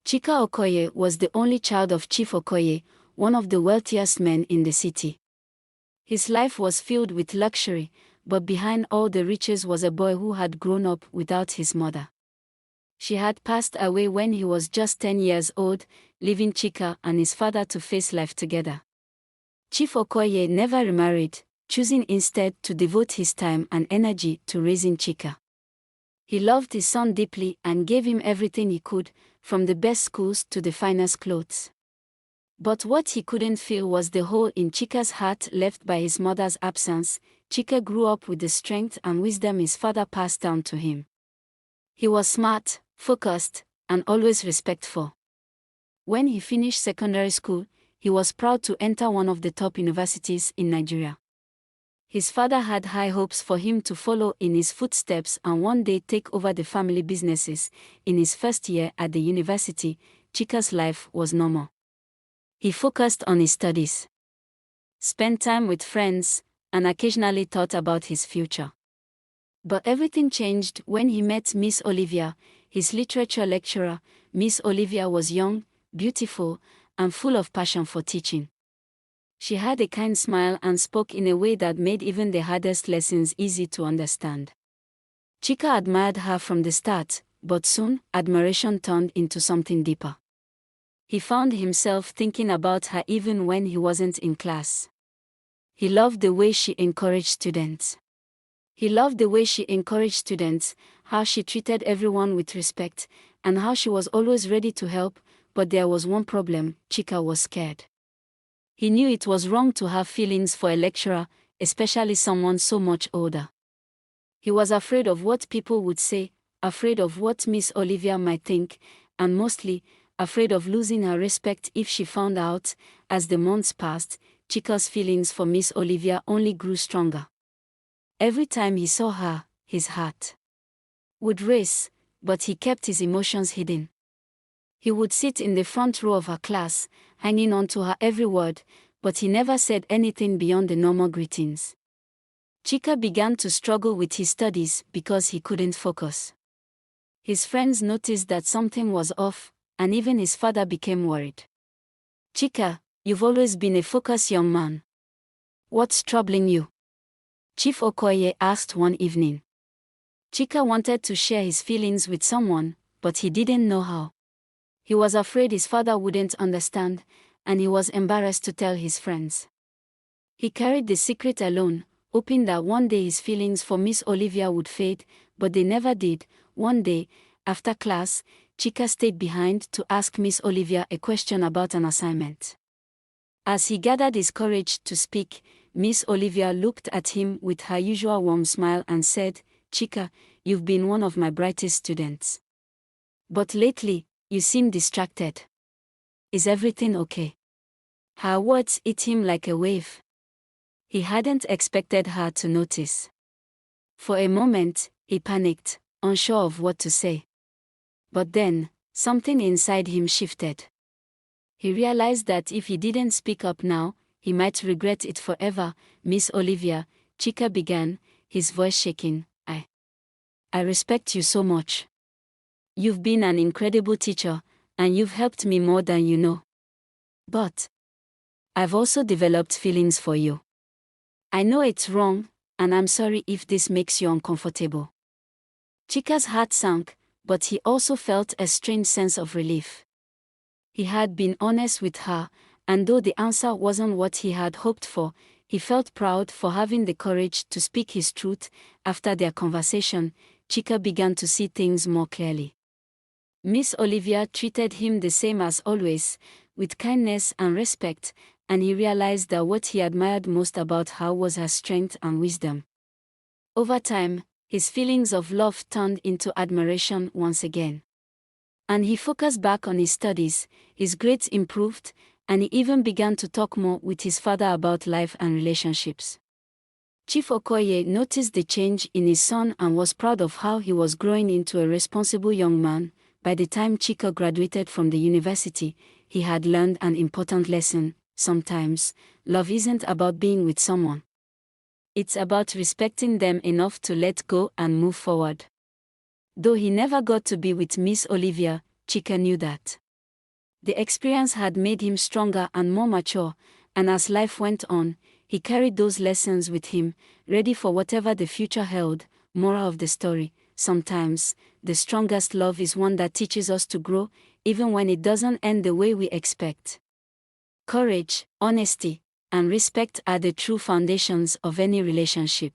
Chika Okoye was the only child of Chief Okoye, one of the wealthiest men in the city. His life was filled with luxury, but behind all the riches was a boy who had grown up without his mother. She had passed away when he was just 10 years old, leaving Chika and his father to face life together. Chief Okoye never remarried, choosing instead to devote his time and energy to raising Chika. He loved his son deeply and gave him everything he could, from the best schools to the finest clothes. But what he couldn't feel was the hole in Chika's heart left by his mother's absence. Chika grew up with the strength and wisdom his father passed down to him. He was smart, focused, and always respectful. When he finished secondary school, he was proud to enter one of the top universities in Nigeria. His father had high hopes for him to follow in his footsteps and one day take over the family businesses. In his first year at the university, Chika's life was normal. He focused on his studies, spent time with friends, and occasionally thought about his future. But everything changed when he met Miss Olivia, his literature lecturer. Miss Olivia was young, beautiful, and full of passion for teaching. She had a kind smile and spoke in a way that made even the hardest lessons easy to understand. Chika admired her from the start, but soon, admiration turned into something deeper. He found himself thinking about her even when he wasn't in class. He loved the way she encouraged students. How she treated everyone with respect, and how she was always ready to help, but there was one problem: Chika was scared. He knew it was wrong to have feelings for a lecturer, especially someone so much older. He was afraid of what people would say, afraid of what Miss Olivia might think, and mostly, afraid of losing her respect if she found out. As the months passed, Chika's feelings for Miss Olivia only grew stronger. Every time he saw her, his heart would race, but he kept his emotions hidden. He would sit in the front row of her class, hanging on to her every word, but he never said anything beyond the normal greetings. Chika began to struggle with his studies because he couldn't focus. His friends noticed that something was off, and even his father became worried. "Chika, you've always been a focused young man. What's troubling you?" Chief Okoye asked one evening. Chika wanted to share his feelings with someone, but he didn't know how. He was afraid his father wouldn't understand, and he was embarrassed to tell his friends. He carried the secret alone, hoping that one day his feelings for Miss Olivia would fade, but they never did. One day, after class, Chika stayed behind to ask Miss Olivia a question about an assignment. As he gathered his courage to speak, Miss Olivia looked at him with her usual warm smile and said, "Chika, you've been one of my brightest students. But lately, you seem distracted. Is everything okay?" Her words hit him like a wave. He hadn't expected her to notice. For a moment, he panicked, unsure of what to say. But then, something inside him shifted. He realized that if he didn't speak up now, he might regret it forever. "Miss Olivia," Chika began, his voice shaking, I respect you so much. You've been an incredible teacher, and you've helped me more than you know. But I've also developed feelings for you. I know it's wrong, and I'm sorry if this makes you uncomfortable." Chika's heart sank, but he also felt a strange sense of relief. He had been honest with her, and though the answer wasn't what he had hoped for, he felt proud for having the courage to speak his truth. After their conversation, Chika began to see things more clearly. Miss Olivia treated him the same as always, with kindness and respect, and he realized that what he admired most about her was her strength and wisdom. Over time, his feelings of love turned into admiration once again. And he focused back on his studies, his grades improved, and he even began to talk more with his father about life and relationships. Chief Okoye noticed the change in his son and was proud of how he was growing into a responsible young man. By the time Chika graduated from the university, he had learned an important lesson: sometimes, love isn't about being with someone. It's about respecting them enough to let go and move forward. Though he never got to be with Miss Olivia, Chika knew that The experience had made him stronger and more mature, and as life went on, he carried those lessons with him, ready for whatever the future held. Moral of the story: sometimes, the strongest love is one that teaches us to grow, even when it doesn't end the way we expect. Courage, honesty, and respect are the true foundations of any relationship.